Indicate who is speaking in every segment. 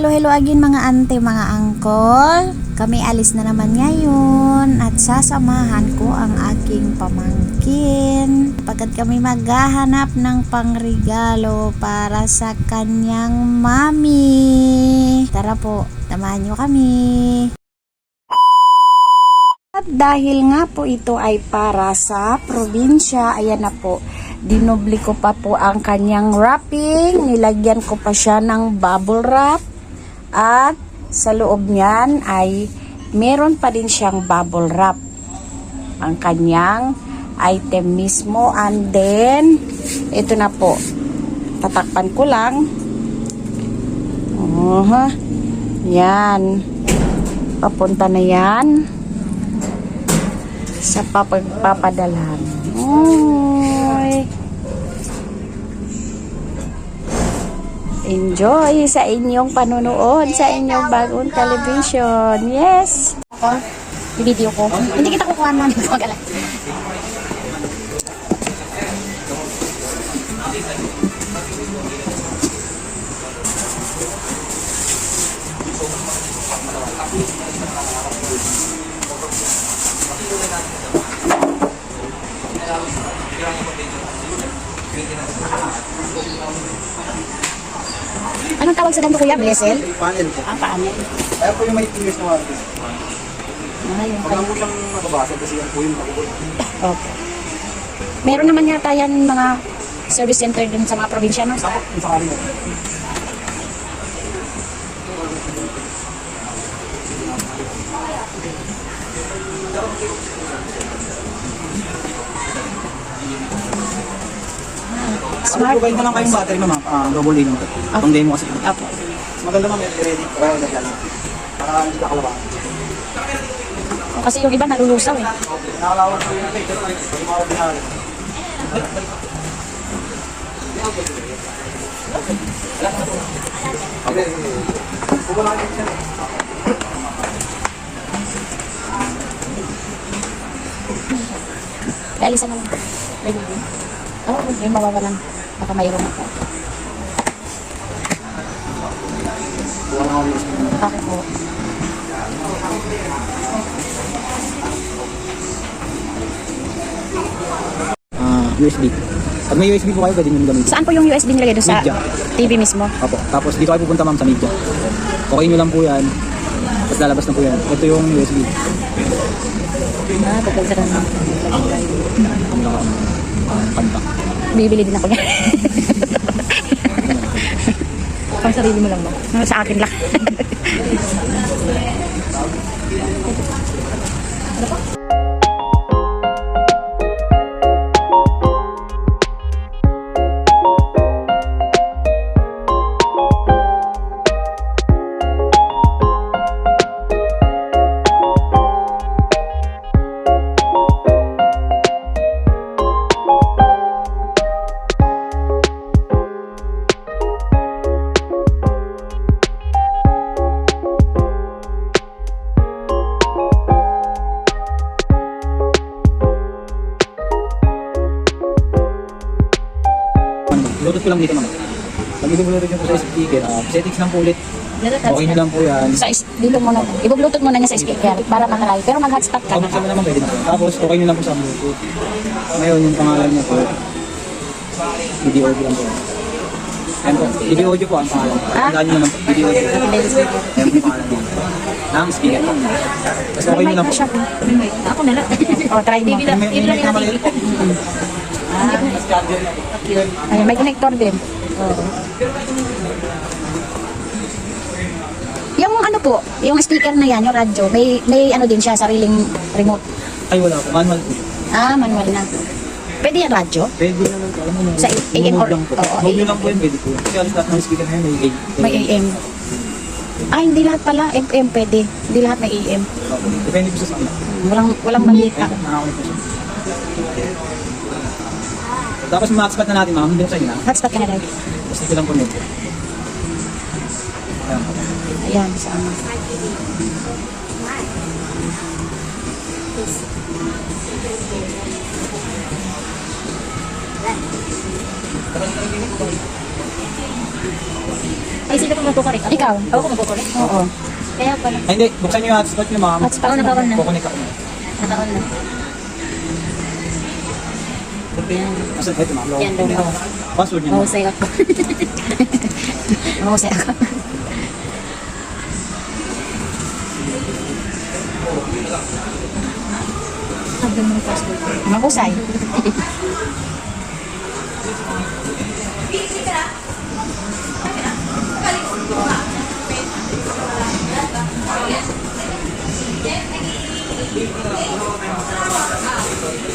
Speaker 1: Hello, hello again mga ante, mga angkol. Kami alis na naman ngayon at sasamahan ko ang aking pamangkin pagkat kami maghahanap ng pangregalo para sa kanyang mami. Tara po, samahan nyo kami. At dahil nga po ito ay para sa probinsya, ayan na po, dinubli ko pa po ang kanyang wrapping, nilagyan ko pa siya ng bubble wrap, at sa loob niyan ay meron pa din siyang bubble wrap ang kanyang item mismo. And then ito na po, tatakpan ko lang. Yan, papunta na yan sa pagpapadalhan. Enjoy sa inyong panunood sa inyong bagong television. Yes! Ako, i-video ko. Hindi kita kukuha naman. Mag-alala. Anong tawag sa ganito, kuya? Blessel?
Speaker 2: Panel po.
Speaker 1: Panel.
Speaker 2: Kaya po yung may fingers na warranty.
Speaker 1: Yung
Speaker 2: Huwag lang po siyang makabasa kasi yan po yung makikita.
Speaker 1: Okay. Meron naman yata yan mga service center din sa mga probinsya, no?
Speaker 2: Ako, yung sakali mo.
Speaker 1: Smart.
Speaker 2: Provide mo lang kayong battery, ma'am. Double A lang. Itong demo kasi.
Speaker 1: Apo.
Speaker 2: Maganda, ma'am. Ready. Kaya na dyan. Para hindi ka kalabahan.
Speaker 1: Kasi yung iba nalulusaw eh.
Speaker 2: Nakalawag ko yung page. Yung mga ordinary. Okay. Pumunang yung siya.
Speaker 1: Realisan naman. Ready din. Oo, yung mawawalan. Baka mayroon ako. Bakit po?
Speaker 2: USB. Pag may USB po kayo, pwede nyo gamitin.
Speaker 1: Saan po yung USB nilagay? Doon sa
Speaker 2: Media.
Speaker 1: TV mismo?
Speaker 2: Opo. Tapos dito kayo pupunta, ma'am, sa media. Okay nyo lang po yan. Tapos lalabas na po yan. Ito yung USB.
Speaker 1: Pagkal sa kanila.
Speaker 2: Ang laka. Kanta.
Speaker 1: Bibili din ako yan. Pang sarili mo lang ba? Sa akin lang.
Speaker 2: Bluetooth ko lang dito, ma'am. Pag i-bluetooth nyo po sa speaker, settings lang po ulit. Okay nyo lang po yan.
Speaker 1: Sa dilo mo na. I-bluetooth mo na niya sa speaker para matry. Pero mag-hotspot ka na.
Speaker 2: Pag mo naman pwede na po. Tapos okay nyo lang po sa Bluetooth. Ngayon yung pangalan niya po, video audio lang po. Ayan po, video audio po ang pangalan. Tandaan nyo naman po, video audio. Ayan po yung pangalan niya. Ng speaker po. Tapos okay nyo lang po.
Speaker 1: Ako na lang. O, try mo.
Speaker 2: May mic na maliit po.
Speaker 1: Ay, may connector din. Yung ano po, yung speaker na yan, yung radyo, may ano din siya, sariling remote.
Speaker 2: Ay wala po, manual po.
Speaker 1: Manual na. Pwede yan radyo?
Speaker 2: Pwede naman po, alam mo
Speaker 1: Sa AM or...
Speaker 2: lang po. Mode nyo lang po yun, pwede po. Kasi alas lahat ng speaker na yun,
Speaker 1: May AM. Hindi lahat pala, FM pwede. Hindi lahat may AM.
Speaker 2: Depende po sa sana.
Speaker 1: Walang malita.
Speaker 2: Nakakawin po siya. Tapos ma-hotspot na natin, ma'am. Hindi ko sa inyo na.
Speaker 1: Hotspot ka na lang.
Speaker 2: Tapos dito lang po nito. Ayan po.
Speaker 1: Ayan, sama.
Speaker 3: Ay, sino pa magkukorek?
Speaker 1: Ikaw?
Speaker 3: Ako ko magkukorek?
Speaker 1: Oo.
Speaker 3: Kaya pala.
Speaker 2: Ay, hindi. Buksan niyo yung hotspot niyo, ma'am.
Speaker 1: Hotspot
Speaker 3: Oo, nakaon na.
Speaker 2: Kukunik ako.
Speaker 3: Nakaon na. Yan.
Speaker 2: Asa ito, ma'am?
Speaker 3: Yan daw.
Speaker 2: Password niyo, ma'am.
Speaker 3: Mahusay ako. Mahusay ako. Sabi mo yung password.
Speaker 1: Mahusay.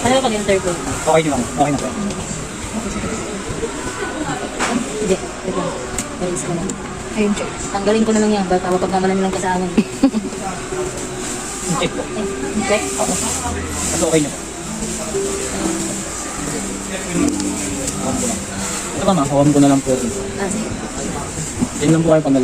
Speaker 3: Ano ba pag-interview?
Speaker 2: Okay niyo, ma'am. Okay na po.
Speaker 3: Hindi. Wait lang. Release ko na.
Speaker 1: Ayun, check.
Speaker 3: Tanggalin ko na lang yan. Baka mapagmamalan nilang kasama.
Speaker 2: Check po.
Speaker 3: Check? Oo.
Speaker 2: Ito okay niyo po. Hawakan ko lang. Ito ba, ma'am? Hawakan ko na lang po.
Speaker 3: Ah, sige.
Speaker 2: Yan lang po kayo panggal.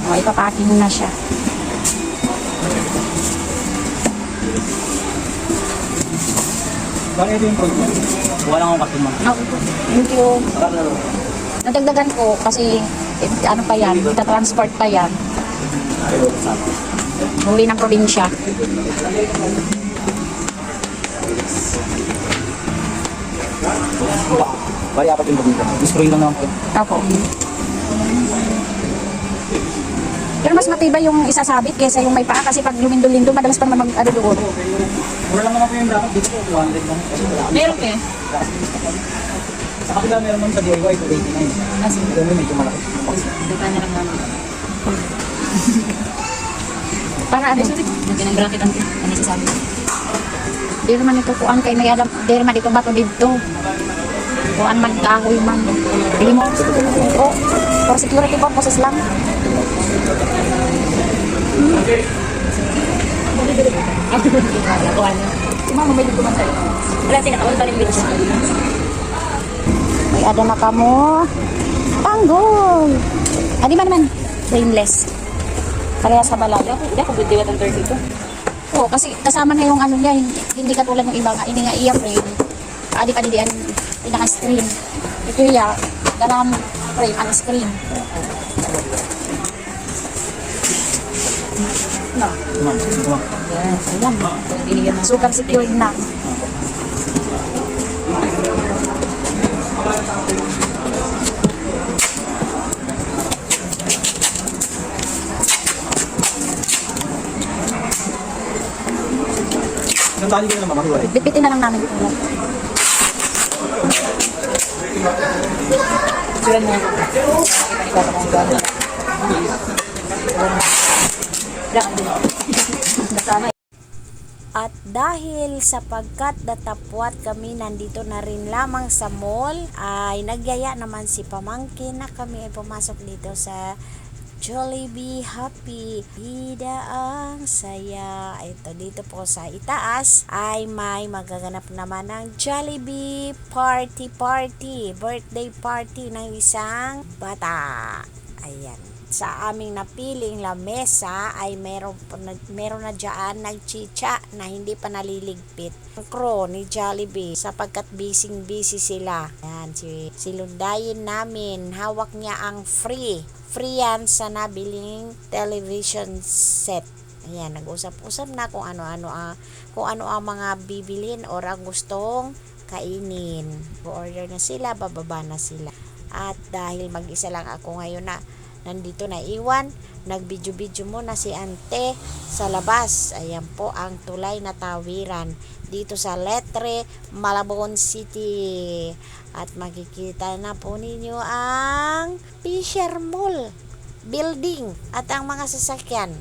Speaker 1: O, ipapacking na siya.
Speaker 2: Bakit ito yung code niya? Wala akong customer.
Speaker 1: Thank you. Nadagdagan ko kasi ano pa yan, ita-transport pa yan. Uwi ng probinsya.
Speaker 2: Bali, apat yung pagmita. Destroy lang naman po.
Speaker 1: Ako. Pero mas matibay yung isasabit kaysa yung may paa kasi pag lumindol-lindol, madalas pa naman mag-ano doon.
Speaker 2: Mura lang naman po yung dapat. Dito po, 200 lang. Kasi wala.
Speaker 3: Meron ka eh.
Speaker 2: Sa kapila meron naman sa DIY, 289.
Speaker 3: Ah, sige.
Speaker 2: Ito may medyo malaki.
Speaker 3: Dukhan na lang namin.
Speaker 1: Para ano?
Speaker 3: Lagyan ng bracket ang ano sasabi.
Speaker 1: Di naman ito kuan kay may alam. Di naman ito bato dito. Kuan man kahoy man. Di mo. Oh, for security purposes lang.
Speaker 3: Kuhan na.
Speaker 1: Si mama may dito man sa'yo.
Speaker 3: Wala, tinakawal pa rin bitch.
Speaker 1: May ada na kamo. Tanggol. Ah, di man naman. Brainless. Kaya sa balay.
Speaker 3: Hindi ako good diwat ang 32.
Speaker 1: Oo, kasi kasama na yung ano niya, hindi katulad ng iba nga, hindi nga i-frame. Adi pa di ang pinaka-screen. Ito ya, dalam frame, ang screen. No.
Speaker 2: Ma'am, ma'am.
Speaker 1: Ayan. Super secured na.
Speaker 2: Isang tali ko na naman, makiwalay.
Speaker 1: Bitbitin na lang namin ito.
Speaker 3: Sira na. Nakita ko kung gano'n. Kasama.
Speaker 1: At dahil sapagkat datapwat kami nandito na rin lamang sa mall, ay nagyaya naman si pamangkin na kami ay pumasok dito sa Jollibee Happy. Hida ang saya. Ito dito po sa itaas ay may magaganap naman ng Jollibee party, birthday party ng isang bata. Ayan. Sa aming napiling lamesa ay meron na dyan nagchicha na hindi pa naliligpit. Ang crew ni Jollibee sapagkat busy sila. Yan, silundayin namin. Hawak niya ang free yan sa nabiling television set. Ayan, nag-usap-usap na kung ano-ano ang mga bibilhin or ang gustong kainin. Order na sila, bababa na sila. At dahil mag-isa lang ako ngayon na nandito na iwan, nag-video-video muna si ante sa labas. Ayan po ang tulay na tawiran dito sa Letre, Malabon City. At makikita na po ninyo ang Fisher Mall building at ang mga sasakyan.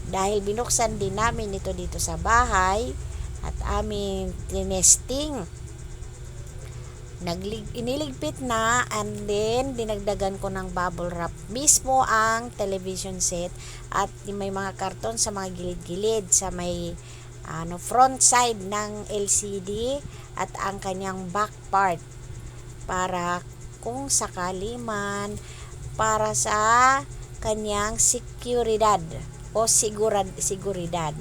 Speaker 1: Dahil binuksan din namin ito dito sa bahay at aming tinesting, iniligpit na, and then dinagdagan ko ng bubble wrap mismo ang television set at may mga karton sa mga gilid-gilid sa may front side ng LCD at ang kanyang back part para kung sakali man para sa kanyang seguridad o seguridad.